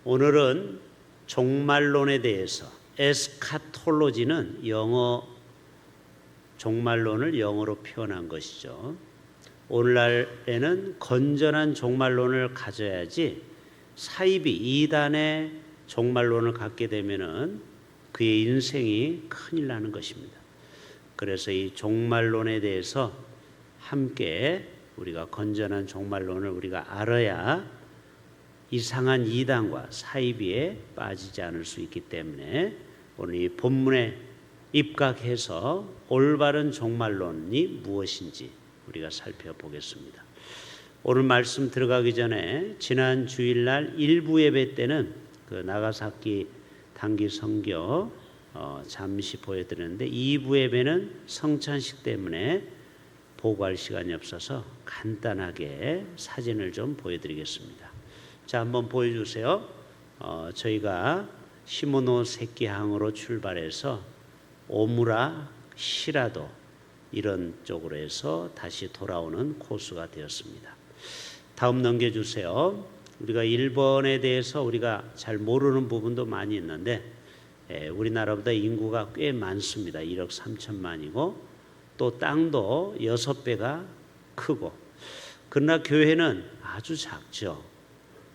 오늘은 종말론에 대해서, 에스카톨로지는 영어 종말론을 영어로 표현한 것이죠. 오늘날에는 건전한 종말론을 가져야지 사이비 이단의 종말론을 갖게 되면은 그의 인생이 큰일 나는 것입니다. 그래서 이 종말론에 대해서 함께 우리가 건전한 종말론을 우리가 알아야 이상한 이단과 사이비에 빠지지 않을 수 있기 때문에 오늘 이 본문에 입각해서 올바른 종말론이 무엇인지 우리가 살펴보겠습니다. 오늘 말씀 들어가기 전에 지난 주일날 1부 예배 때는 그 나가사키 단기 선교 잠시 보여드렸는데 2부 예배는 성찬식 때문에 보고할 시간이 없어서 간단하게 사진을 좀 보여드리겠습니다. 자, 한번 보여주세요. 저희가 시모노세키항으로 출발해서 오무라, 시라도 이런 쪽으로 해서 다시 돌아오는 코스가 되었습니다. 다음 넘겨주세요. 우리가 일본에 대해서 우리가 잘 모르는 부분도 많이 있는데 우리나라보다 인구가 꽤 많습니다. 1억 3천만이고 또 땅도 6배가 크고, 그러나 교회는 아주 작죠.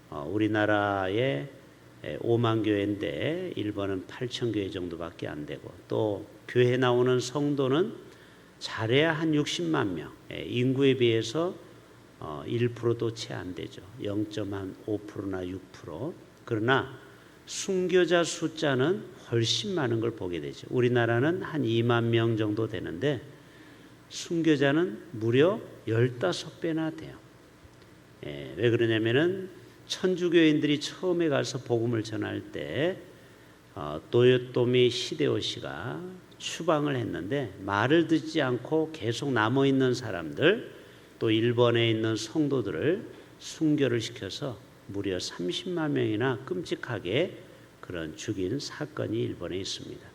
우리나라의 5만 교회인데 일본은 8천 교회 정도밖에 안 되고, 또 교회 나오는 성도는 잘해야 한 60만 명, 인구에 비해서 1%도 채 안 되죠. 0.5%나 6%. 그러나 순교자 숫자는 훨씬 많은 걸 보게 되죠. 우리나라는 한 2만 명 정도 되는데 순교자는 무려 15배나 돼요. 왜 그러냐면은 천주교인들이 처음에 가서 복음을 전할 때 도요토미 히데요시가 추방을 했는데 말을 듣지 않고 계속 남아있는 사람들, 또 일본에 있는 성도들을 순교를 시켜서 무려 30만 명이나 끔찍하게 그런 죽인 사건이 일본에 있습니다.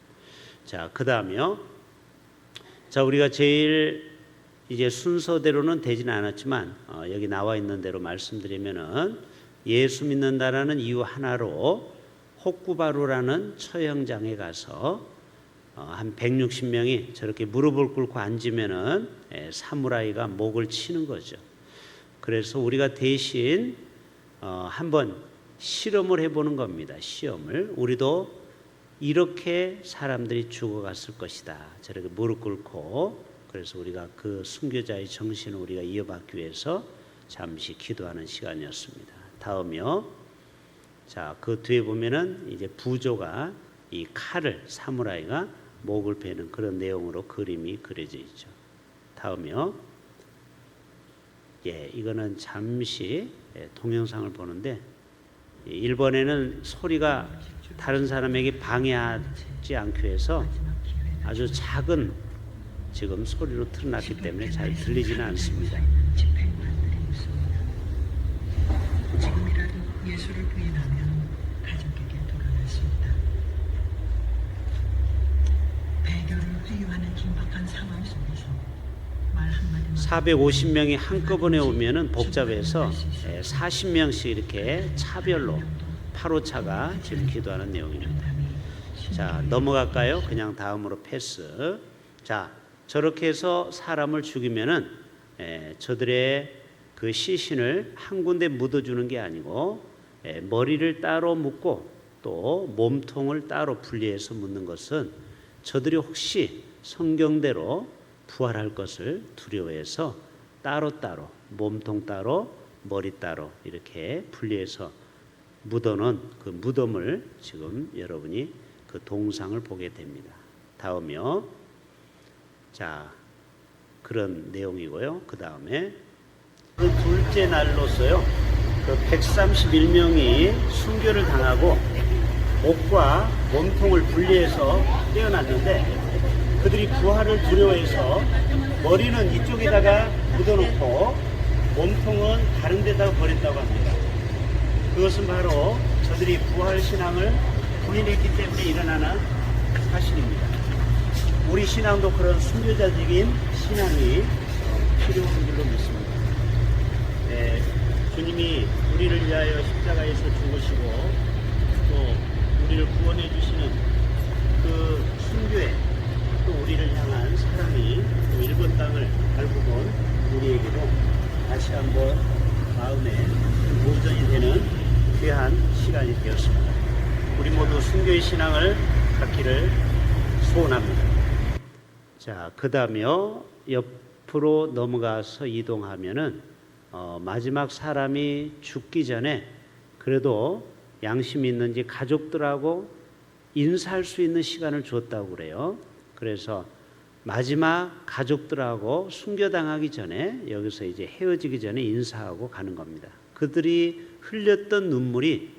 자, 그 다음에요. 자, 우리가 제일 이제 순서대로는 되지는 않았지만 여기 나와 있는 대로 말씀드리면은 예수 믿는다라는 이유 하나로 호쿠바루라는 처형장에 가서 한 160명이 저렇게 무릎을 꿇고 앉으면은 사무라이가 목을 치는 거죠. 그래서 우리가 대신 한번 실험을 해보는 겁니다. 시험을. 우리도 이렇게 사람들이 죽어갔을 것이다. 저렇게 무릎 꿇고. 그래서 우리가 그 순교자의 정신을 우리가 이어받기 위해서 잠시 기도하는 시간이었습니다. 다음이요. 자, 그 뒤에 보면은 이제 부조가 이 칼을, 사무라이가 목을 베는 그런 내용으로 그림이 그려져 있죠. 다음이요. 이거는 잠시 동영상을 보는데, 일본에는 소리가 다른 사람에게 방해하지 않기 위해서 아주 작은 지금 소리로 틀어놨기 때문에 잘 들리지는 않습니다. 지금이라도 예수를 부인하면 가족에게 돌아갈 수 있다. 배교를 회유하는 긴박한 상황 속에서 말 한마디만 450명이 한꺼번에 오면은 복잡해서 40명씩 이렇게 차별로 8호차가 지금 기도하는 내용입니다. 자, 넘어갈까요? 그냥 다음으로 패스. 자, 저렇게 해서 사람을 죽이면은 저들의 그 시신을 한 군데 묻어주는 게 아니고 머리를 따로 묻고 또 몸통을 따로 분리해서 묻는 것은 저들이 혹시 성경대로 부활할 것을 두려워해서 따로따로 몸통 따로 머리 따로 이렇게 분리해서 묻어놓은 그 무덤을 지금 여러분이 그 동상을 보게 됩니다. 다음이요. 자, 그런 내용이고요. 그 다음에 그 둘째 날로서요, 그 131명이 순교를 당하고 목과 몸통을 분리해서 떼어놨는데 그들이 부활을 두려워해서 머리는 이쪽에다가 묻어놓고 몸통은 다른 데다가 버렸다고 합니다. 그것은 바로 저들이 부활 신앙을 부인했기 때문에 일어나는 사실입니다. 우리 신앙도 그런 순교자적인 신앙이 필요한 줄로 믿습니다. 주님이 우리를 위하여 십자가에서 죽으시고 우리를 구원해 주시는 그 순교에 또 우리를 향한 사랑이 또 일본 땅을 밟고 본 우리에게도 다시 한번 마음에 보전이 되는 귀한 시간이 되었습니다. 우리 모두 순교의 신앙을 갖기를 소원합니다. 자, 그 다음에요. 옆으로 넘어가서 이동하면은 마지막 사람이 죽기 전에 그래도 양심이 있는지 가족들하고 인사할 수 있는 시간을 줬다고 그래요. 그래서 마지막 가족들하고 순교당하기 전에 여기서 이제 헤어지기 전에 인사하고 가는 겁니다. 그들이 흘렸던 눈물이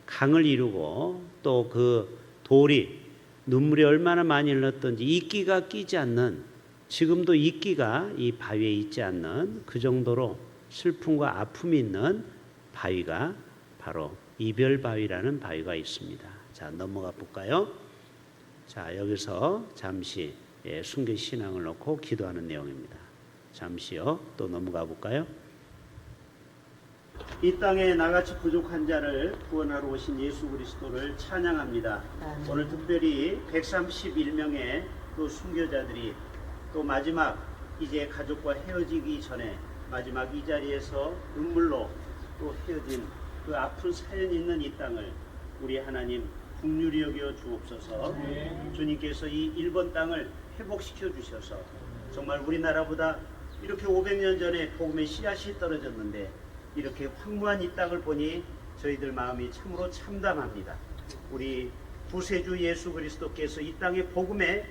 강을 이루고 또 그 돌이 눈물이 얼마나 많이 흘렀던지 이끼가 끼지 않는, 지금도 이끼가 이 바위에 있지 않는 그 정도로 슬픔과 아픔이 있는 바위가 바로 이별바위라는 바위가 있습니다. 자, 넘어가 볼까요? 자, 여기서 잠시 순교 신앙을 놓고 기도하는 내용입니다. 잠시요. 또 넘어가 볼까요? 이 땅에 나같이 부족한 자를 구원하러 오신 예수 그리스도를 찬양합니다. 오늘 특별히 131명의 또 순교자들이 또 마지막 이제 가족과 헤어지기 전에 마지막 이 자리에서 눈물로 또 헤어진 그 아픈 사연 있는 이 땅을 우리 하나님 긍휼히 여겨 주옵소서. 주님께서 이 일본 땅을 회복시켜 주셔서 정말 우리나라보다 이렇게 500년 전에 복음의 씨앗이 떨어졌는데 이렇게 황무한 이 땅을 보니 저희들 마음이 참으로 참담합니다. 우리 구세주 예수 그리스도께서 이 땅의 복음의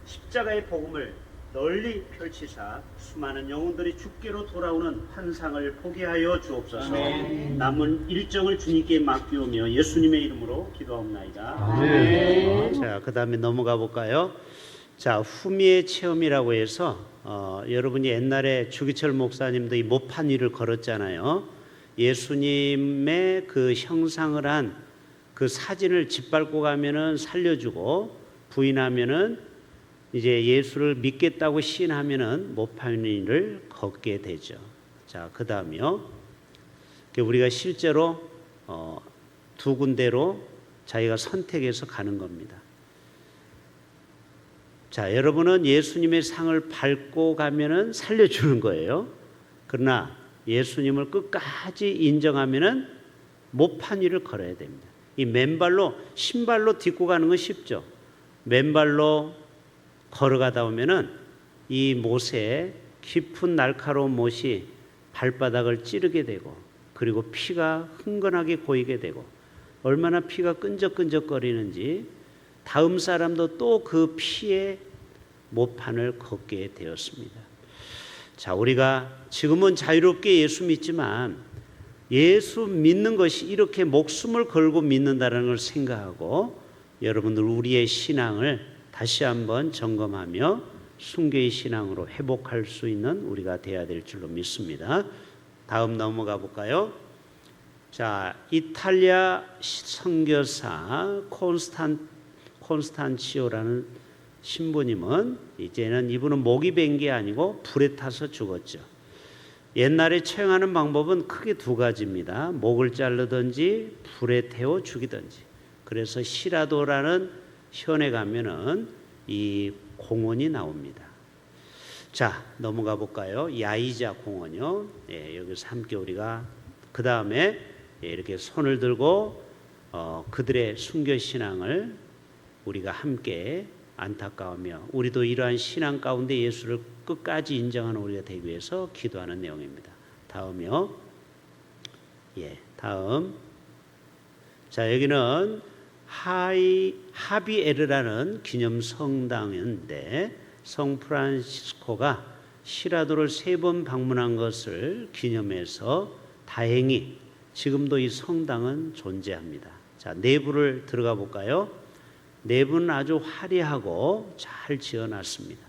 십자가의 복음을 널리 펼치사 수많은 영혼들이 주께로 돌아오는 환상을 보게 하여 주옵소서. 아멘. 남은 일정을 주님께 맡기오며 예수님의 이름으로 기도하옵나이다. 아멘. 자, 그 다음에 넘어가 볼까요? 자, 후미의 체험이라고 해서 여러분이 옛날에 주기철 목사님도 이 모판 위를 걸었잖아요. 예수님의 그 형상을 한 그 사진을 짓밟고 가면은 살려주고 부인하면은 이제 예수를 믿겠다고 시인하면은 모판 위를 걷게 되죠. 자, 그 다음이요. 우리가 실제로 두 군데로 자기가 선택해서 가는 겁니다. 자, 여러분은 예수님의 상을 밟고 가면은 살려주는 거예요. 그러나 예수님을 끝까지 인정하면은 모판 위를 걸어야 됩니다. 이 맨발로 신발로 딛고 가는 건 쉽죠. 맨발로 걸어가다 보면은 이 못에 깊은 날카로운 못이 발바닥을 찌르게 되고 그리고 피가 흥건하게 고이게 되고 얼마나 피가 끈적끈적거리는지 다음 사람도 또 그 피에 모판을 걷게 되었습니다. 자, 우리가 지금은 자유롭게 예수 믿지만 예수 믿는 것이 이렇게 목숨을 걸고 믿는다는 걸 생각하고 여러분들 우리의 신앙을 다시 한번 점검하며 순교의 신앙으로 회복할 수 있는 우리가 되어야 될 줄로 믿습니다. 다음 넘어가 볼까요? 자, 이탈리아 선교사 콘스탄치오라는 신부님은 이제는 이분은 목이 벤 게 아니고 불에 타서 죽었죠. 옛날에 처형하는 방법은 크게 두 가지입니다. 목을 자르든지 불에 태워 죽이든지. 그래서 시라도라는 현에 가면은 이 공원이 나옵니다. 자, 넘어가 볼까요? 야이자 공원이요. 여기서 함께 우리가 그 다음에 이렇게 손을 들고 그들의 순교 신앙을 우리가 함께 안타까우며 우리도 이러한 신앙 가운데 예수를 끝까지 인정하는 우리가 되기 위해서 기도하는 내용입니다. 다음이요. 다음. 자, 여기는 하비에르라는 기념 성당인데 성 프란시스코가 시라도를 3번 방문한 것을 기념해서 다행히 지금도 이 성당은 존재합니다. 자, 내부를 들어가 볼까요? 내부는 아주 화려하고 잘 지어놨습니다.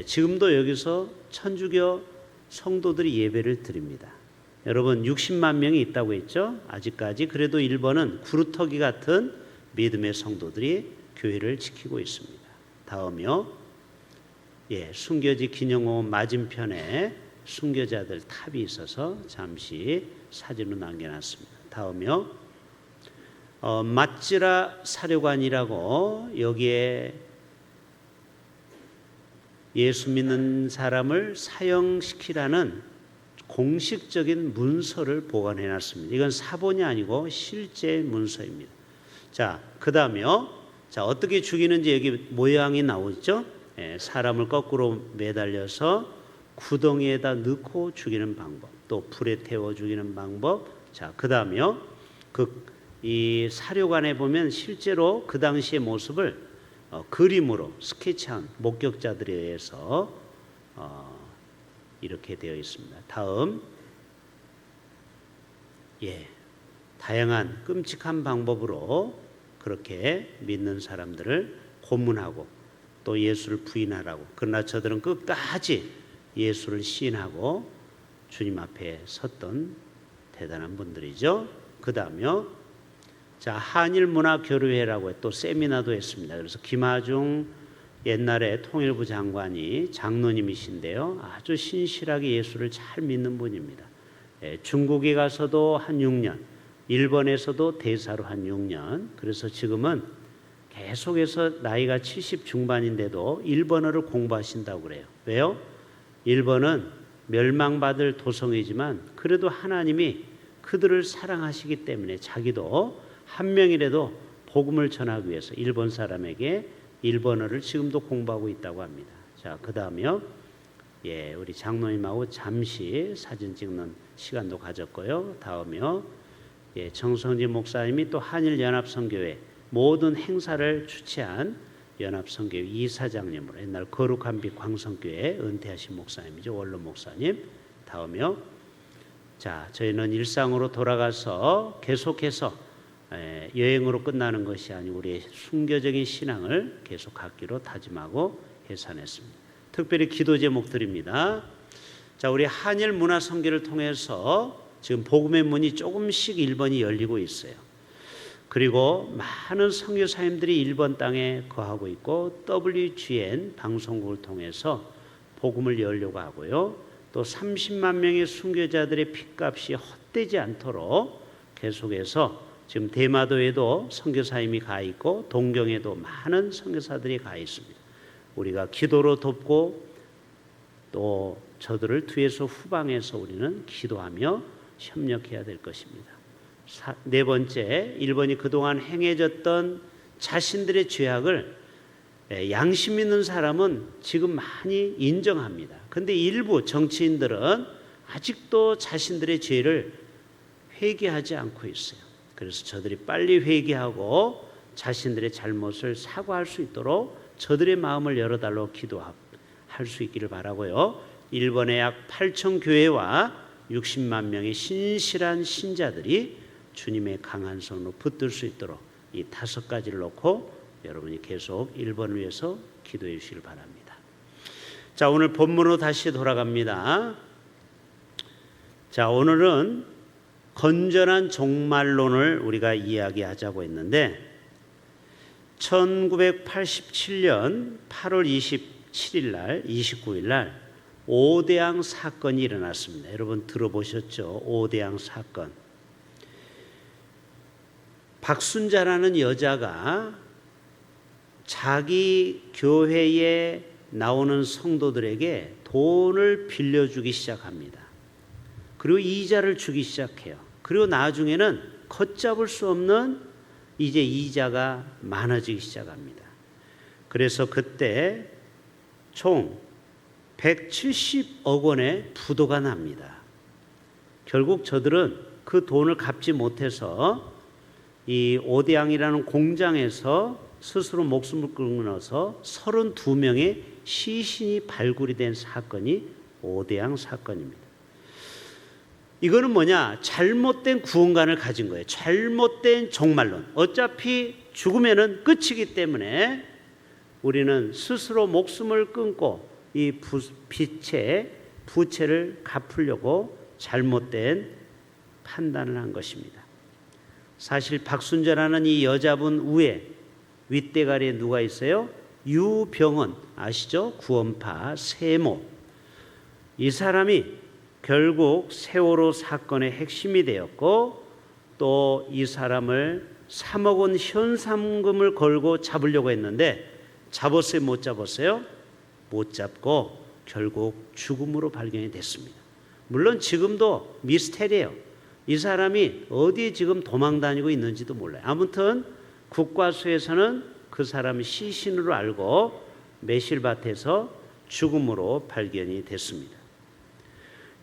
지금도 여기서 천주교 성도들이 예배를 드립니다. 여러분 60만 명이 있다고 했죠? 아직까지 그래도 일본은 구루터기 같은 믿음의 성도들이 교회를 지키고 있습니다. 다음이요. 순교지 기념공원 맞은편에 순교자들 탑이 있어서 잠시 사진으로 남겨놨습니다. 다음이요. 마찌라 사료관이라고 여기에 예수 믿는 사람을 사형시키라는 공식적인 문서를 보관해 놨습니다. 이건 사본이 아니고 실제 문서입니다. 자, 그 다음에요. 자, 어떻게 죽이는지 여기 모양이 나오죠? 사람을 거꾸로 매달려서 구덩이에다 넣고 죽이는 방법, 또 불에 태워 죽이는 방법. 자, 그 다음에요. 이 사료관에 보면 실제로 그 당시의 모습을 그림으로 스케치한 목격자들에 의해서 이렇게 되어 있습니다. 다음, 다양한 끔찍한 방법으로 그렇게 믿는 사람들을 고문하고 또 예수를 부인하라고. 그러나 저들은 끝까지 예수를 시인하고 주님 앞에 섰던 대단한 분들이죠. 그 다음에요. 자, 한일문화교류회라고 또 세미나도 했습니다. 그래서 김하중 옛날에 통일부 장관이 장로님이신데요. 아주 신실하게 예수를 잘 믿는 분입니다. 중국에 가서도 한 6년, 일본에서도 대사로 한 6년. 그래서 지금은 계속해서 나이가 70 중반인데도 일본어를 공부하신다고 그래요. 왜요? 일본은 멸망받을 도성이지만 그래도 하나님이 그들을 사랑하시기 때문에 자기도 한 명이라도 복음을 전하기 위해서 일본 사람에게 일본어를 지금도 공부하고 있다고 합니다. 자, 그 다음에요. 우리 장로님하고 잠시 사진 찍는 시간도 가졌고요. 다음에요. 정성진 목사님이 또 한일연합선교회 모든 행사를 주최한 연합선교회 이사장님으로 옛날 거룩한 빛 광성교회 은퇴하신 목사님이죠. 원로 목사님. 다음에요. 자, 저희는 일상으로 돌아가서 계속해서 여행으로 끝나는 것이 아니고 우리의 순교적인 신앙을 계속 갖기로 다짐하고 해산했습니다. 특별히 기도 제목들입니다. 자, 우리 한일 문화 선교를 통해서 지금 복음의 문이 조금씩 일본이 열리고 있어요. 그리고 많은 선교사님들이 일본 땅에 거하고 있고 WGN 방송국을 통해서 복음을 열려고 하고요. 또 30만 명의 순교자들의 핏값이 헛되지 않도록 계속해서 지금 대마도에도 선교사님이 가 있고 동경에도 많은 선교사들이 가 있습니다. 우리가 기도로 돕고 또 저들을 뒤에서 후방에서 우리는 기도하며 협력해야 될 것입니다. 네 번째, 일본이 그동안 행해졌던 자신들의 죄악을 양심 있는 사람은 지금 많이 인정합니다. 그런데 일부 정치인들은 아직도 자신들의 죄를 회개하지 않고 있어요. 그래서 저들이 빨리 회개하고 자신들의 잘못을 사과할 수 있도록 저들의 마음을 열어달라고 기도할 수 있기를 바라고요. 일본의 약 8천 교회와 60만 명의 신실한 신자들이 주님의 강한 손으로 붙들 수 있도록 이 5가지를 놓고 여러분이 계속 일본을 위해서 기도해 주시길 바랍니다. 자, 오늘 본문으로 다시 돌아갑니다. 자, 오늘은 건전한 종말론을 우리가 이야기하자고 했는데 1987년 8월 27일 날 29일 날 오대양 사건이 일어났습니다. 여러분 들어보셨죠? 오대양 사건. 박순자라는 여자가 자기 교회에 나오는 성도들에게 돈을 빌려주기 시작합니다. 그리고 이자를 주기 시작해요. 그리고 나중에는 걷잡을 수 없는 이제 이자가 많아지기 시작합니다. 그래서 그때 총 170억 원의 부도가 납니다. 결국 저들은 그 돈을 갚지 못해서 이 오대양이라는 공장에서 스스로 목숨을 끊어서 32명의 시신이 발굴이 된 사건이 오대양 사건입니다. 이거는 뭐냐? 잘못된 구원관을 가진 거예요. 잘못된 종말론. 어차피 죽으면은 끝이기 때문에 우리는 스스로 목숨을 끊고 이 빚의 부채를 갚으려고 잘못된 판단을 한 것입니다. 사실 박순자라는 이 여자분 위에 윗대가리에 누가 있어요? 유병헌 아시죠? 구원파 세모. 이 사람이 결국 세월호 사건의 핵심이 되었고 또 이 사람을 3억 원 현상금을 걸고 잡으려고 했는데 잡았어요? 못 잡았어요? 못 잡고 결국 죽음으로 발견이 됐습니다. 물론 지금도 미스테리예요. 이 사람이 어디에 지금 도망 다니고 있는지도 몰라요. 아무튼 국과수에서는 그 사람이 시신으로 알고 매실밭에서 죽음으로 발견이 됐습니다.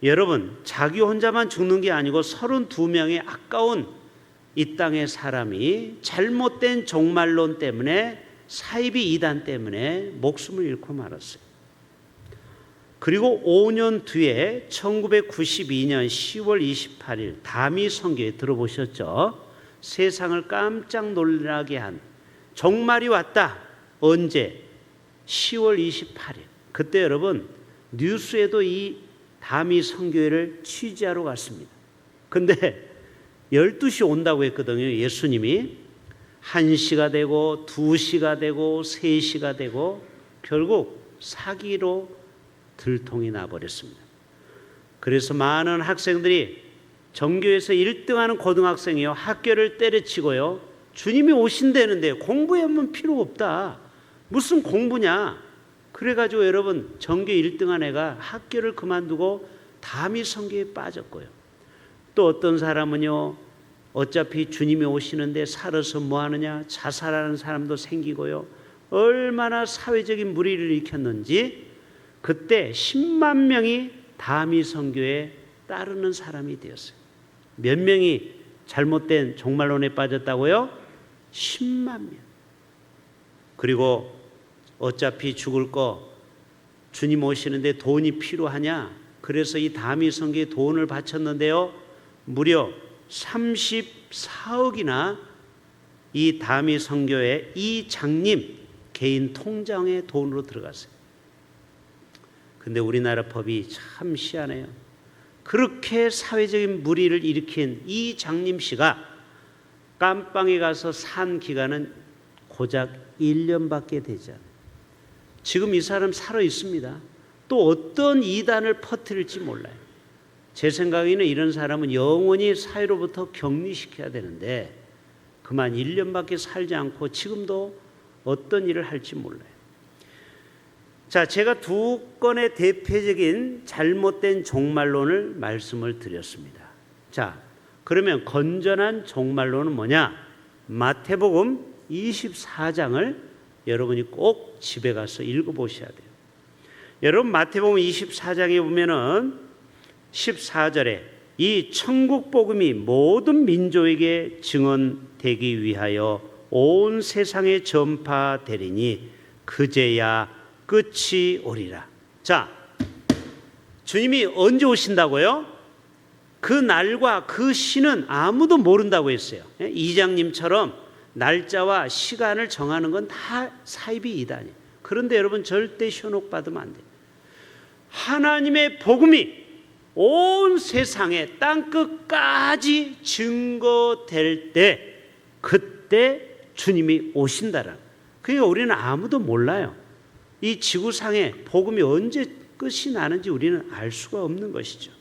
여러분, 자기 혼자만 죽는 게 아니고 32명의 아까운 이 땅의 사람이 잘못된 종말론 때문에, 사이비 이단 때문에 목숨을 잃고 말았어요. 그리고 5년 뒤에 1992년 10월 28일 다미 선교에 들어보셨죠? 세상을 깜짝 놀라게 한 종말이 왔다. 언제? 10월 28일. 그때 여러분 뉴스에도 이 다미 선교회를 취재하러 갔습니다. 근데 12시 온다고 했거든요. 예수님이 1시가 되고 2시가 되고 3시가 되고 결국 사기로 들통이 나버렸습니다. 그래서 많은 학생들이 전교에서 1등하는 고등학생이요, 학교를 때려치고요, 주님이 오신다는데 공부하면 필요 없다, 무슨 공부냐, 그래가지고 여러분 전교 1등한 애가 학교를 그만두고 다미 선교에 빠졌고요. 또 어떤 사람은요, 어차피 주님이 오시는데 살아서 뭐하느냐, 자살하는 사람도 생기고요. 얼마나 사회적인 무리를 일으켰는지 그때 10만 명이 다미 선교에 따르는 사람이 되었어요. 몇 명이 잘못된 종말론에 빠졌다고요? 10만 명. 그리고 어차피 죽을 거 주님 오시는데 돈이 필요하냐? 그래서 이 다미 선교에 돈을 바쳤는데요, 무려 34억이나 이 다미 선교의 이 장님 개인 통장에 돈으로 들어갔어요. 근데 우리나라 법이 참 희한해요. 그렇게 사회적인 무리를 일으킨 이 장님 씨가 깜빵에 가서 산 기간은 고작 1년밖에 되지 않아요. 지금 이 사람 살아 있습니다. 또 어떤 이단을 퍼뜨릴지 몰라요. 제 생각에는 이런 사람은 영원히 사회로부터 격리시켜야 되는데 그만 1년밖에 살지 않고 지금도 어떤 일을 할지 몰라요. 자, 제가 두 건의 대표적인 잘못된 종말론을 말씀을 드렸습니다. 자, 그러면 건전한 종말론은 뭐냐? 마태복음 24장을 여러분이 꼭 집에 가서 읽어보셔야 돼요. 여러분 마태복음 24장에 보면은 14절에 이 천국 복음이 모든 민족에게 증언되기 위하여 온 세상에 전파되리니 그제야 끝이 오리라. 자, 주님이 언제 오신다고요? 그 날과 그 시는 아무도 모른다고 했어요. 이장님처럼 날짜와 시간을 정하는 건 다 사이비 이단이에요. 그런데 여러분 절대 현혹받으면 안 돼요. 하나님의 복음이 온 세상에 땅끝까지 증거될 때 그때 주님이 오신다라는. 그러니까 우리는 아무도 몰라요. 이 지구상에 복음이 언제 끝이 나는지 우리는 알 수가 없는 것이죠.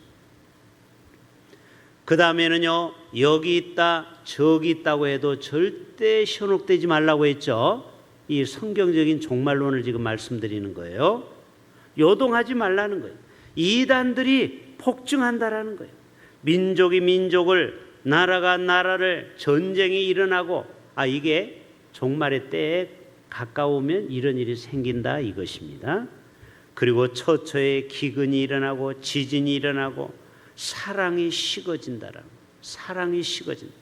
그 다음에는요, 여기 있다 저기 있다고 해도 절대 현혹되지 말라고 했죠. 이 성경적인 종말론을 지금 말씀드리는 거예요. 요동하지 말라는 거예요. 이단들이 폭증한다라는 거예요. 민족이 민족을, 나라가 나라를, 전쟁이 일어나고, 이게 종말의 때에 가까우면 이런 일이 생긴다 이것입니다. 그리고 처처에 기근이 일어나고 지진이 일어나고 사랑이 식어진다라는 거예요. 사랑이 식어진다.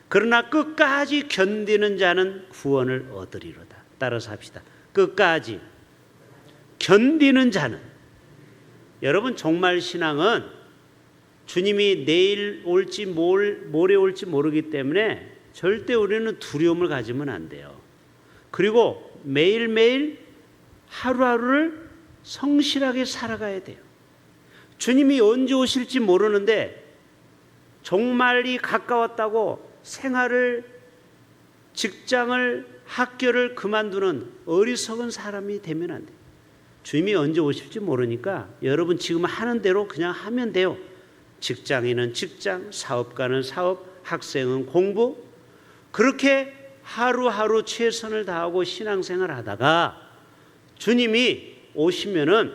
그러나 끝까지 견디는 자는 구원을 얻으리로다. 따라서 합시다. 끝까지 견디는 자는. 여러분 종말 신앙은 주님이 내일 올지 모레 올지 모르기 때문에 절대 우리는 두려움을 가지면 안 돼요. 그리고 매일매일 하루하루를 성실하게 살아가야 돼요. 주님이 언제 오실지 모르는데 종말이 가까웠다고 생활을, 직장을, 학교를 그만두는 어리석은 사람이 되면 안 돼요. 주님이 언제 오실지 모르니까 여러분 지금 하는 대로 그냥 하면 돼요. 직장인은 직장, 사업가는 사업, 학생은 공부. 그렇게 하루하루 최선을 다하고 신앙생활 하다가 주님이 오시면은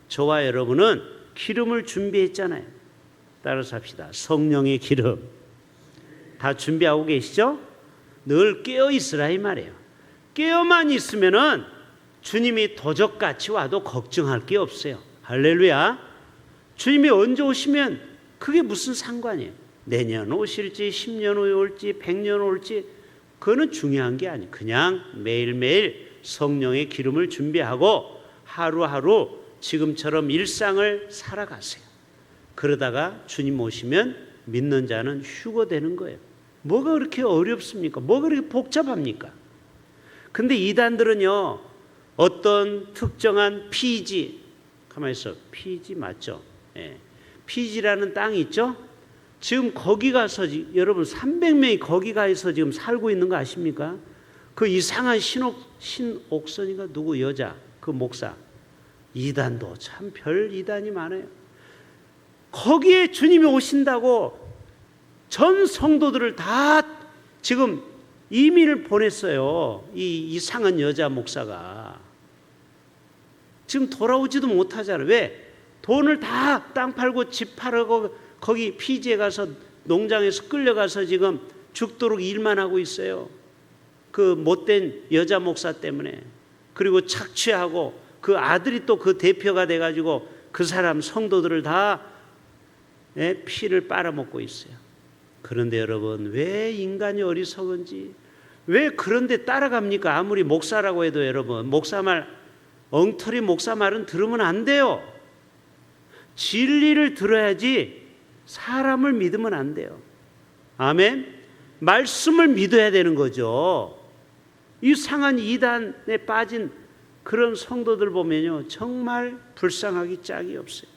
저와 여러분은 기름을 준비했잖아요. 따라서 합시다. 성령의 기름. 다 준비하고 계시죠? 늘 깨어 있으라 이 말이에요. 깨어만 있으면은 주님이 도적같이 와도 걱정할 게 없어요. 할렐루야. 주님이 언제 오시면 그게 무슨 상관이에요. 내년 오실지 10년 후에 올지 100년 올지 그거는 중요한 게 아니에요. 그냥 매일매일 성령의 기름을 준비하고 하루하루 지금처럼 일상을 살아가세요. 그러다가 주님 오시면 믿는 자는 휴거되는 거예요. 뭐가 그렇게 어렵습니까? 뭐가 그렇게 복잡합니까? 근데 이단들은요, 어떤 특정한 피지, 가만히 있어, 피지 맞죠? 예. 피지라는 땅이 있죠? 지금 거기 가서 여러분 300명이 거기 가서 지금 살고 있는 거 아십니까? 그 이상한 신옥선이가 누구 여자 그 목사 이단도 참 별 이단이 많아요. 거기에 주님이 오신다고 전 성도들을 다 지금 이민을 보냈어요. 이 이상한 여자 목사가 지금 돌아오지도 못하잖아요. 왜? 돈을 다 땅 팔고 집 팔고 거기 피지에 가서 농장에서 끌려가서 지금 죽도록 일만 하고 있어요. 그 못된 여자 목사 때문에. 그리고 착취하고 그 아들이 또 그 대표가 돼가지고 그 사람 성도들을 다 피를 빨아먹고 있어요. 그런데 여러분, 왜 인간이 어리석은지, 왜 그런데 따라갑니까? 아무리 목사라고 해도 여러분, 목사 말, 엉터리 목사 말은 들으면 안 돼요. 진리를 들어야지 사람을 믿으면 안 돼요. 아멘? 말씀을 믿어야 되는 거죠. 이상한 이단에 빠진 그런 성도들 보면요, 정말 불쌍하기 짝이 없어요.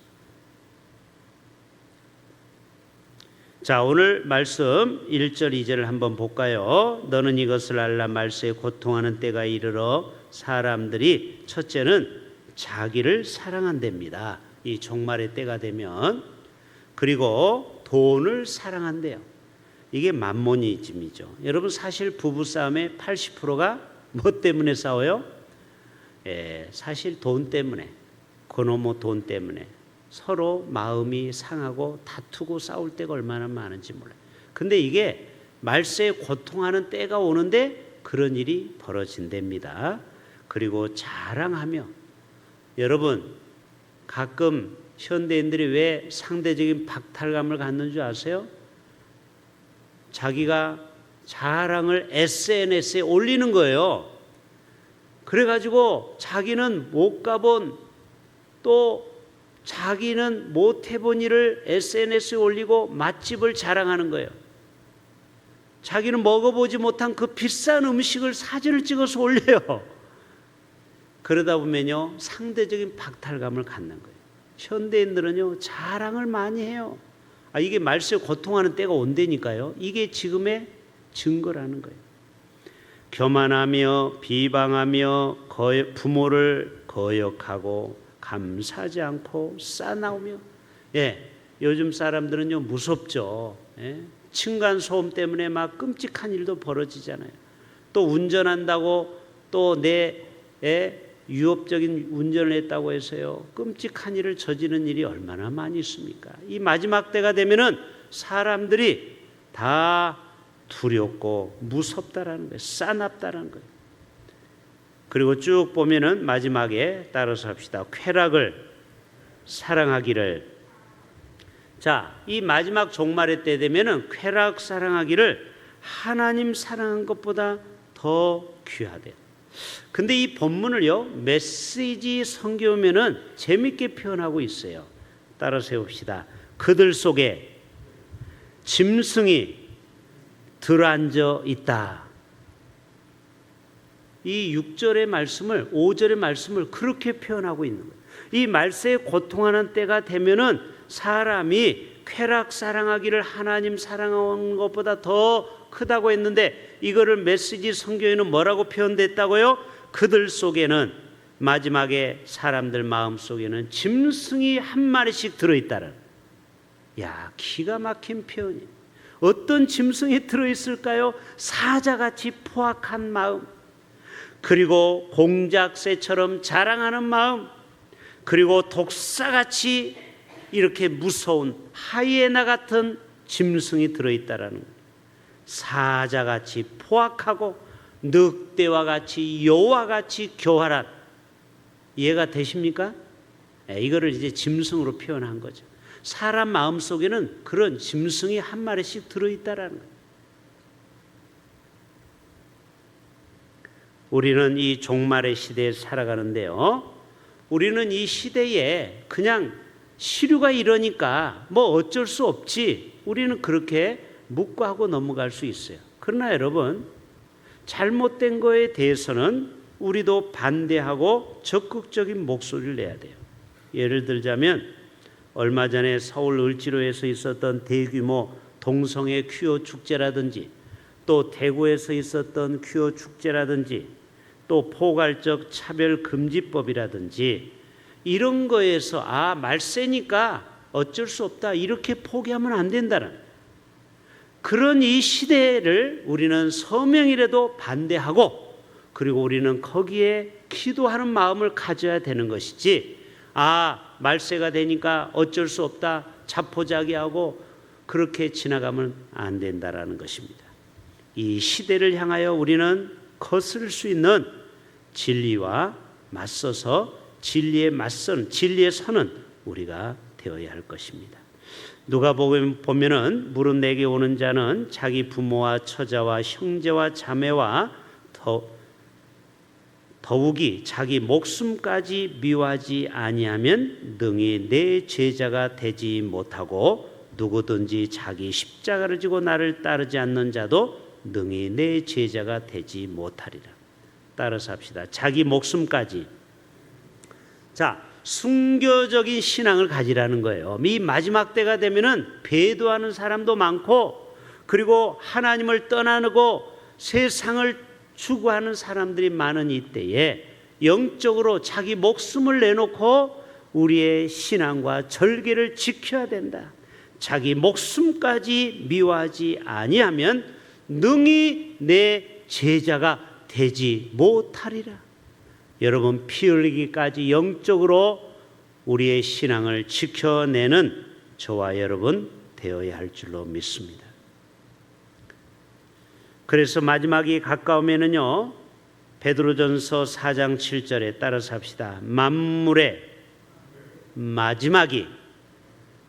자, 오늘 말씀 1절 2절을 한번 볼까요? 너는 이것을 알라. 말세에 고통하는 때가 이르러 사람들이 첫째는 자기를 사랑한답니다. 이 종말의 때가 되면. 그리고 돈을 사랑한대요. 이게 맘모니즘이죠. 여러분, 사실 부부싸움의 80%가 뭐 때문에 싸워요? 사실 돈 때문에, 그놈의 돈 때문에 서로 마음이 상하고 다투고 싸울 때가 얼마나 많은지 몰라요. 근데 이게 말세에 고통하는 때가 오는데 그런 일이 벌어진답니다. 그리고 자랑하며, 여러분 가끔 현대인들이 왜 상대적인 박탈감을 갖는 줄 아세요? 자기가 자랑을 SNS에 올리는 거예요. 그래가지고 자기는 못 가본, 또 자기는 못 해본 일을 SNS에 올리고 맛집을 자랑하는 거예요. 자기는 먹어보지 못한 그 비싼 음식을 사진을 찍어서 올려요. 그러다 보면요, 상대적인 박탈감을 갖는 거예요. 현대인들은요, 자랑을 많이 해요. 이게 말세에 고통하는 때가 온다니까요. 이게 지금의 증거라는 거예요. 교만하며 비방하며 부모를 거역하고 감사하지 않고 싸나우며. 요즘 사람들은요, 무섭죠. 층간소음 때문에 막 끔찍한 일도 벌어지잖아요. 또 운전한다고 또 내 유업적인 운전을 했다고 해서요, 끔찍한 일을 저지르는 일이 얼마나 많이 있습니까? 이 마지막 때가 되면은 사람들이 다 두렵고 무섭다라는 거예요. 싸납다라는 거예요. 그리고 쭉 보면은 마지막에 따라서 합시다. 쾌락을 사랑하기를. 자, 이 마지막 종말의 때 되면은 쾌락 사랑하기를 하나님 사랑한 것보다 더 귀하대요. 근데 이 본문을요, 메시지 성경에는 재밌게 표현하고 있어요. 따라서 해봅시다. 그들 속에 짐승이 들어앉아 있다. 이 6절의 말씀을, 5절의 말씀을 그렇게 표현하고 있는 거예요. 이 말세에 고통하는 때가 되면은 사람이 쾌락 사랑하기를 하나님 사랑하는 것보다 더 크다고 했는데, 이거를 메시지 성경에는 뭐라고 표현됐다고요? 그들 속에는, 마지막에 사람들 마음 속에는 짐승이 한 마리씩 들어있다는. 야, 기가 막힌 표현이에요. 어떤 짐승이 들어있을까요? 사자같이 포악한 마음, 그리고 공작새처럼 자랑하는 마음, 그리고 독사같이 이렇게 무서운 하이에나 같은 짐승이 들어있다라는 거예요. 사자같이 포악하고 늑대와 같이 여우와 같이 교활한, 이해가 되십니까? 이거를 이제 짐승으로 표현한 거죠. 사람 마음 속에는 그런 짐승이 한 마리씩 들어있다라는 거예요. 우리는 이 종말의 시대에 살아가는데요, 우리는 이 시대에 그냥 시류가 이러니까 뭐 어쩔 수 없지, 우리는 그렇게 묵과하고 넘어갈 수 있어요. 그러나 여러분, 잘못된 거에 대해서는 우리도 반대하고 적극적인 목소리를 내야 돼요. 예를 들자면 얼마 전에 서울 을지로에서 있었던 대규모 동성애 퀴어 축제라든지, 또 대구에서 있었던 퀴어 축제라든지, 또 포괄적 차별금지법이라든지, 이런 거에서 말세니까 어쩔 수 없다, 이렇게 포기하면 안 된다는, 그런 이 시대를 우리는 서명이라도 반대하고, 그리고 우리는 거기에 기도하는 마음을 가져야 되는 것이지, 말세가 되니까 어쩔 수 없다, 자포자기하고 그렇게 지나가면 안 된다라는 것입니다. 이 시대를 향하여 우리는 거스를 수 있는 진리와 맞서서 진리에 맞선, 진리에 서는 우리가 되어야 할 것입니다. 누가복음 보면은 무릇 내게 오는 자는 자기 부모와 처자와 형제와 자매와 더욱이 자기 목숨까지 미워하지 아니하면 능히 내 제자가 되지 못하고, 누구든지 자기 십자가를 지고 나를 따르지 않는 자도 능히 내 제자가 되지 못하리라. 따라서 합시다. 자기 목숨까지. 자, 순교적인 신앙을 가지라는 거예요. 이 마지막 때가 되면은 배도하는 사람도 많고, 그리고 하나님을 떠나고 세상을 추구하는 사람들이 많은 이때에 영적으로 자기 목숨을 내놓고 우리의 신앙과 절개를 지켜야 된다. 자기 목숨까지 미워하지 아니하면 능히 내 제자가 되지 못하리라. 여러분, 피 흘리기까지 영적으로 우리의 신앙을 지켜내는 저와 여러분 되어야 할 줄로 믿습니다. 그래서 마지막이 가까우면은요, 베드로전서 4장 7절에 따라서 합시다. 만물의 마지막이,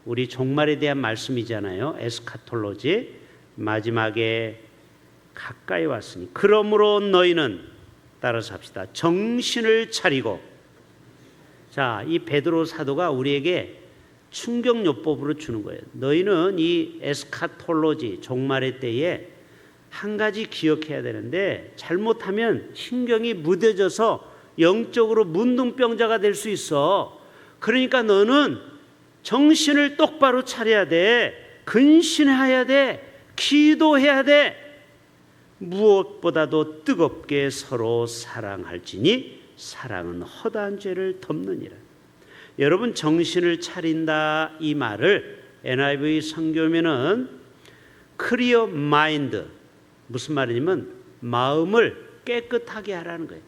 우리 종말에 대한 말씀이잖아요. 에스카톨로지, 마지막에 가까이 왔으니 그러므로 너희는, 따라서 합시다, 정신을 차리고. 자, 이 베드로 사도가 우리에게 충격요법으로 주는 거예요. 너희는 이 에스카톨로지, 종말의 때에 한 가지 기억해야 되는데, 잘못하면 신경이 무뎌져서 영적으로 문둥병자가 될 수 있어. 그러니까 너는 정신을 똑바로 차려야 돼. 근신해야 돼. 기도해야 돼. 무엇보다도 뜨겁게 서로 사랑할지니 사랑은 허다한 죄를 덮느니라. 여러분, 정신을 차린다, 이 말을 NIV 성경에는 clear mind, 무슨 말이냐면 마음을 깨끗하게 하라는 거예요.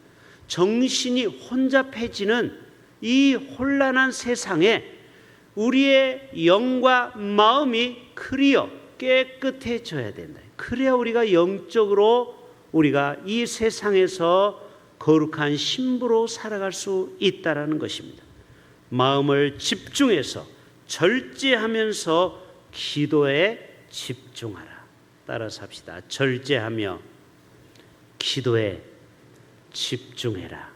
정신이 혼잡해지는 이 혼란한 세상에 우리의 영과 마음이 클리어, 깨끗해져야 된다. 그래야 우리가 영적으로 우리가 이 세상에서 거룩한 신부로 살아갈 수 있다라는 것입니다. 마음을 집중해서 절제하면서 기도에 집중하라. 따라서 합시다. 절제하며 기도에 집중해라.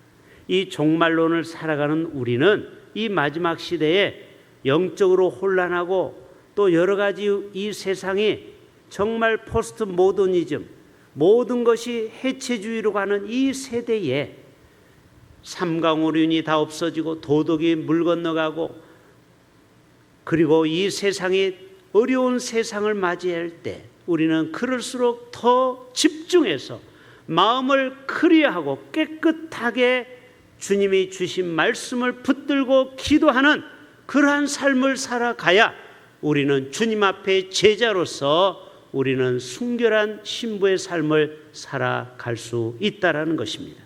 이 종말론을 살아가는 우리는 이 마지막 시대에 영적으로 혼란하고 또 여러 가지 이 세상이 정말 포스트 모더니즘, 모든 것이 해체주의로 가는 이 세대에 삼강오륜이 다 없어지고 도덕이 물 건너가고, 그리고 이 세상이 어려운 세상을 맞이할 때 우리는 그럴수록 더 집중해서 마음을 클리어하고 깨끗하게 주님이 주신 말씀을 붙들고 기도하는 그러한 삶을 살아가야 우리는 주님 앞에 제자로서 우리는 순결한 신부의 삶을 살아갈 수 있다라는 것입니다.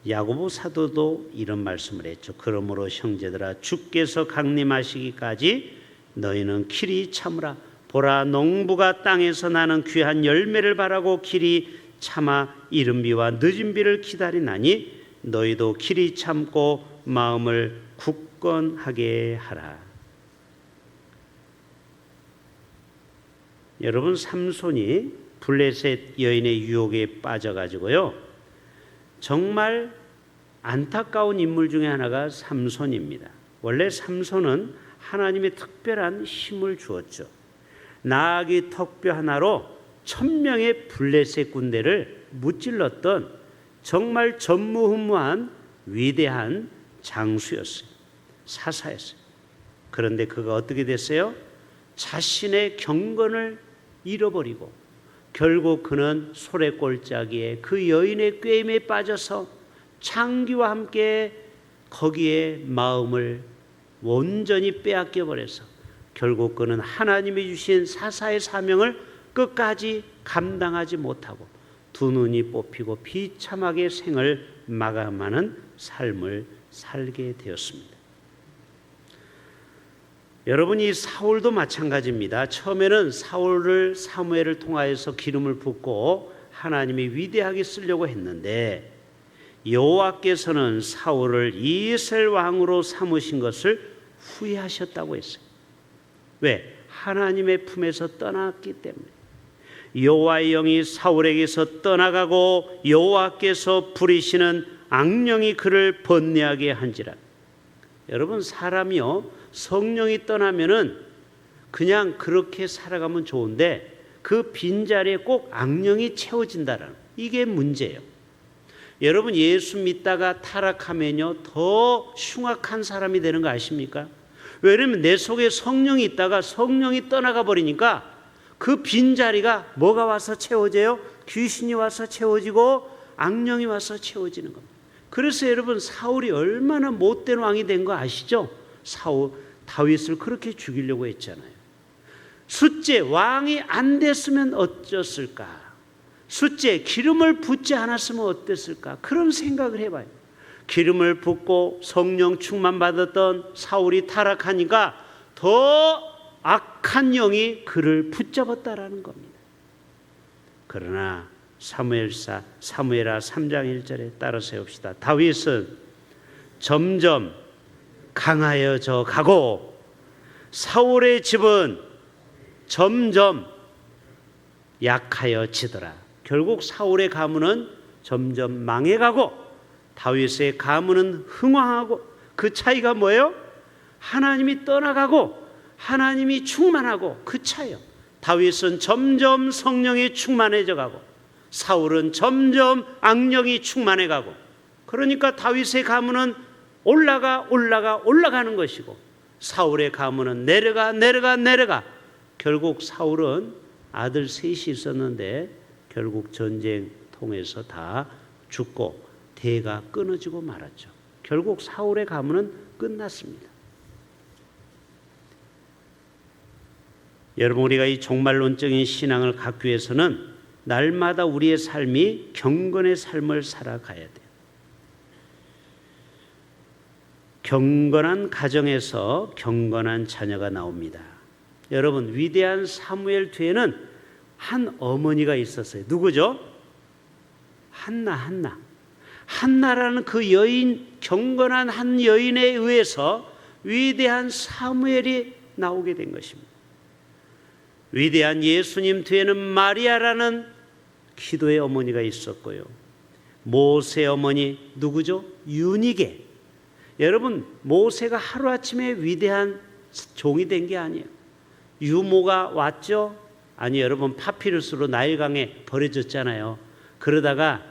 야고보 사도도 이런 말씀을 했죠. 그러므로 형제들아, 주께서 강림하시기까지 너희는 길이 참으라. 보라, 농부가 땅에서 나는 귀한 열매를 바라고 길이 참아 이른 비와 늦은 비를 기다리나니 너희도 길이 참고 마음을 굳건하게 하라. 여러분, 삼손이 블레셋 여인의 유혹에 빠져가지고요, 정말 안타까운 인물 중에 하나가 삼손입니다. 원래 삼손은 하나님의 특별한 힘을 주었죠. 나아기 턱뼈 하나로 1000명의 블레셋 군대를 무찔렀던 정말 전무후무한 위대한 장수였어요. 사사였어요. 그런데 그가 어떻게 됐어요? 자신의 경건을 잃어버리고 결국 그는 소래골짜기에 그 여인의 꾀임에 빠져서 창기와 함께 거기에 마음을 온전히 빼앗겨 버려서 결국 그는 하나님이 주신 사사의 사명을 끝까지 감당하지 못하고 두 눈이 뽑히고 비참하게 생을 마감하는 삶을 살게 되었습니다. 여러분, 이 사울도 마찬가지입니다. 처음에는 사무엘을 통하여서 기름을 붓고 하나님이 위대하게 쓰려고 했는데 여호와께서는 사울을 이스라엘 왕으로 삼으신 것을 후회하셨다고 했어요. 왜? 하나님의 품에서 떠났기 때문에. 여호와의 영이 사울에게서 떠나가고 여호와께서 부리시는 악령이 그를 번뇌하게 한지라. 여러분, 사람이요, 성령이 떠나면은 그냥 그렇게 살아가면 좋은데 그 빈자리에 꼭 악령이 채워진다라는, 이게 문제예요. 여러분, 예수 믿다가 타락하면요 더 흉악한 사람이 되는 거 아십니까? 왜냐면 내 속에 성령이 있다가 성령이 떠나가 버리니까 그 빈자리가 뭐가 와서 채워져요? 귀신이 와서 채워지고 악령이 와서 채워지는 겁니다. 그래서 여러분, 사울이 얼마나 못된 왕이 된 거 아시죠? 다윗을 그렇게 죽이려고 했잖아요. 숫째 왕이 안 됐으면 어쩌을까? 숫째 기름을 붓지 않았으면 어땠을까? 그런 생각을 해봐요. 기름을 붓고 성령 충만 받았던 사울이 타락하니까 더 악한 영이 그를 붙잡았다라는 겁니다. 그러나 사무엘하 3장 1절에 따라 세웁시다. 다윗은 점점 강하여져 가고 사울의 집은 점점 약하여지더라. 결국 사울의 가문은 점점 망해가고 다윗의 가문은 흥왕하고, 그 차이가 뭐예요? 하나님이 떠나가고 하나님이 충만하고, 그 차이요. 다윗은 점점 성령이 충만해져 가고 사울은 점점 악령이 충만해 가고, 그러니까 다윗의 가문은 올라가는 것이고 사울의 가문은 내려가. 결국 사울은 아들 셋이 있었는데 결국 전쟁 통해서 다 죽고 대가 끊어지고 말았죠. 결국 사울의 가문은 끝났습니다. 여러분, 우리가 이 종말론적인 신앙을 갖기 위해서는 날마다 우리의 삶이 경건의 삶을 살아가야 돼요. 경건한 가정에서 경건한 자녀가 나옵니다. 여러분, 위대한 사무엘 뒤에는 한 어머니가 있었어요. 누구죠? 한나라는 그 여인, 경건한 한 여인에 의해서 위대한 사무엘이 나오게 된 것입니다. 위대한 예수님 뒤에는 마리아라는 기도의 어머니가 있었고요. 모세 어머니 누구죠? 유니게. 여러분, 모세가 하루아침에 위대한 종이 된 게 아니에요. 유모가 왔죠? 아니, 여러분, 파피루스로 나일강에 버려졌잖아요. 그러다가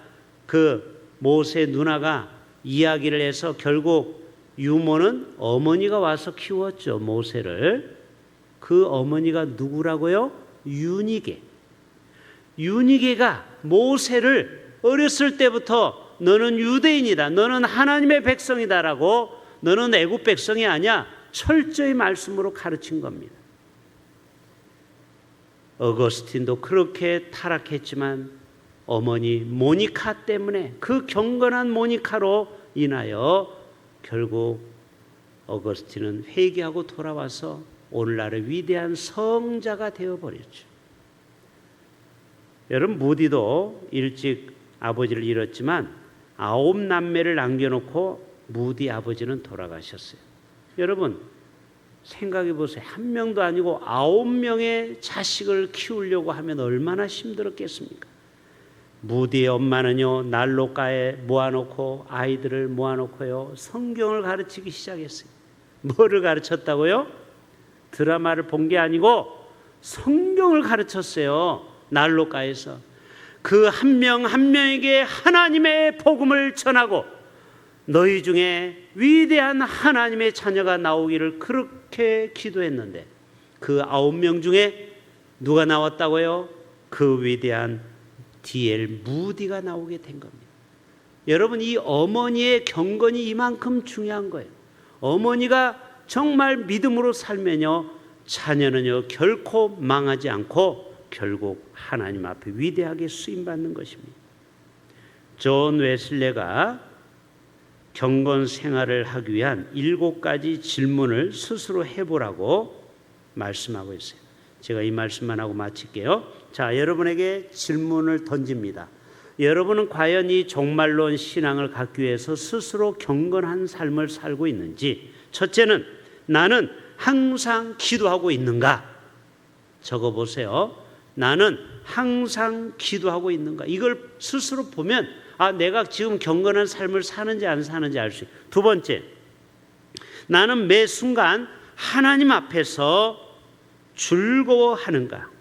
그 모세 누나가 이야기를 해서 결국 유모는 어머니가 와서 키웠죠, 모세를. 그 어머니가 누구라고요? 유니게가 모세를 어렸을 때부터 너는 유대인이다, 너는 하나님의 백성이다라고, 너는 애굽 백성이 아니야, 철저히 말씀으로 가르친 겁니다. 어거스틴도 그렇게 타락했지만 어머니 모니카 때문에, 그 경건한 모니카로 인하여 결국 어거스틴은 회개하고 돌아와서 오늘날의 위대한 성자가 되어버렸죠. 여러분, 무디도 일찍 아버지를 잃었지만 9남매를 남겨놓고 무디 아버지는 돌아가셨어요. 여러분, 생각해 보세요. 한 명도 아니고 9명의 자식을 키우려고 하면 얼마나 힘들었겠습니까? 무디의 엄마는요, 난로가에 모아놓고, 아이들을 모아놓고요, 성경을 가르치기 시작했어요. 뭐를 가르쳤다고요? 드라마를 본 게 아니고 성경을 가르쳤어요. 난로가에서 그 한 명 한 명에게 하나님의 복음을 전하고 너희 중에 위대한 하나님의 자녀가 나오기를 그렇게 기도했는데 그 9명 중에 누가 나왔다고요? 그 위대한 D.L. 무디가 나오게 된 겁니다. 여러분, 이 어머니의 경건이 이만큼 중요한 거예요. 어머니가 정말 믿음으로 살면요, 자녀는요 결코 망하지 않고 결국 하나님 앞에 위대하게 쓰임받는 것입니다. 존 웨슬레가 경건 생활을 하기 위한 7가지 질문을 스스로 해보라고 말씀하고 있어요. 제가 이 말씀만 하고 마칠게요. 자, 여러분에게 질문을 던집니다. 여러분은 과연 이 종말론 신앙을 갖기 위해서 스스로 경건한 삶을 살고 있는지. 첫째는, 나는 항상 기도하고 있는가? 적어보세요. 나는 항상 기도하고 있는가? 이걸 스스로 보면 내가 지금 경건한 삶을 사는지 안 사는지 알 수 있어요. 두 번째, 나는 매 순간 하나님 앞에서 즐거워하는가?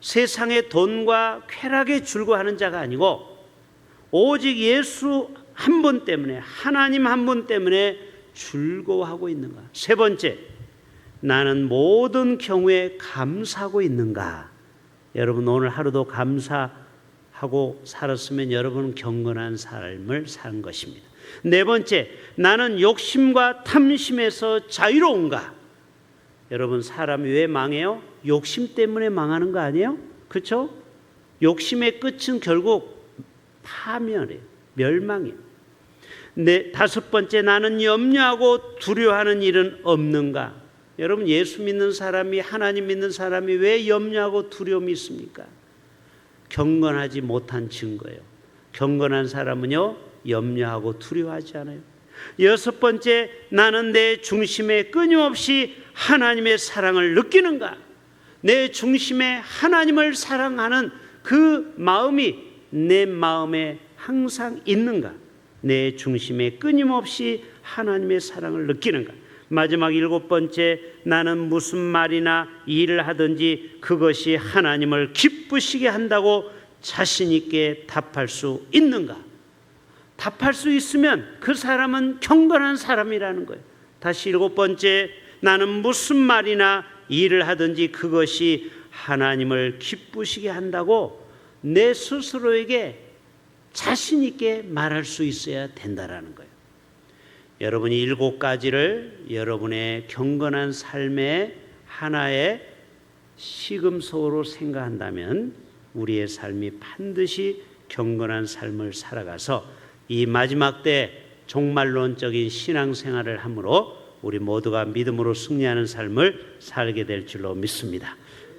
세상의 돈과 쾌락에 즐거워하는 자가 아니고 오직 예수 한 분 때문에, 하나님 한 분 때문에 즐거워하고 있는가? 세 번째, 나는 모든 경우에 감사하고 있는가? 여러분, 오늘 하루도 감사하고 살았으면 여러분은 경건한 삶을 산 것입니다. 네 번째, 나는 욕심과 탐심에서 자유로운가? 여러분, 사람이 왜 망해요? 욕심 때문에 망하는 거 아니에요? 그렇죠? 욕심의 끝은 결국 파멸이에요. 멸망이에요. 다섯 번째, 나는 염려하고 두려워하는 일은 없는가? 여러분, 예수 믿는 사람이, 하나님 믿는 사람이 왜 염려하고 두려움이 있습니까? 경건하지 못한 증거예요. 경건한 사람은요, 염려하고 두려워하지 않아요. 여섯 번째, 나는 내 중심에 끊임없이 하나님의 사랑을 느끼는가? 내 중심에 하나님을 사랑하는 그 마음이 내 마음에 항상 있는가? 내 중심에 끊임없이 하나님의 사랑을 느끼는가? 마지막 일곱 번째, 나는 무슨 말이나 일을 하든지 그것이 하나님을 기쁘시게 한다고 자신 있게 답할 수 있는가? 답할 수 있으면 그 사람은 경건한 사람이라는 거예요. 다시 일곱 번째, 나는 무슨 말이나 일을 하든지 그것이 하나님을 기쁘시게 한다고 내 스스로에게 자신 있게 말할 수 있어야 된다라는 거예요. 여러분이 7가지를 여러분의 경건한 삶의 하나의 시금석으로 생각한다면 우리의 삶이 반드시 경건한 삶을 살아가서 이 마지막 때 종말론적인 신앙생활을 함으로 우리 모두가 믿음으로 승리하는 삶을 살게 될 줄로 믿습니다.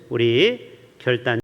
우리 결단